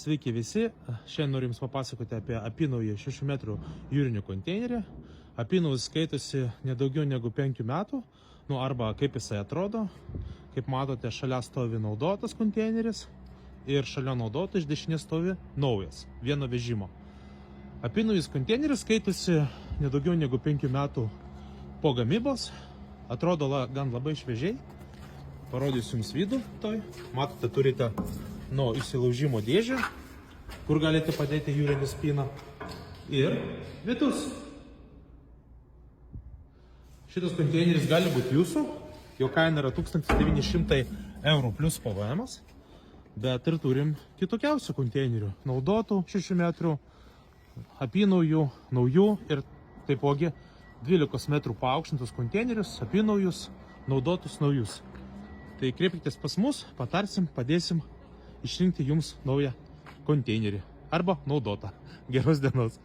Sveiki visi, šiandien noriu Jums papasakoti apie apynaujį 6 metrų jūrinį konteinerį. Apynaujis skaitosi nedaugiau negu 5 metų, arba kaip jisai atrodo. Kaip matote, šalia stovi naudotas konteineris ir šalia naudoto iš dešinės stovi naujas, vieno vežimo. Apynaujis konteineris skaitosi nedaugiau negu 5 metų po gamybos, atrodo gan labai šviežiai. Parodysiu Jums vidų. Matote, turite įsilaužimo dėžę, kur galite padėti jūrinį spyną. Ir vidus. Šitas konteineris gali būti jūsų. Jo kaina yra 1900 eurų plus PVM. Bet ir turim kitokiausių konteinerių. Naudotų 6 metrų, apynaujų, naujų ir taipogi 12 metrų paaukštintus konteinerius, apynaujus, naudotus naujus. Tai kreipkitės pas mus, patarsim, padėsim išrinkti Jums naują konteinerį arba naudotą. Geros dienos.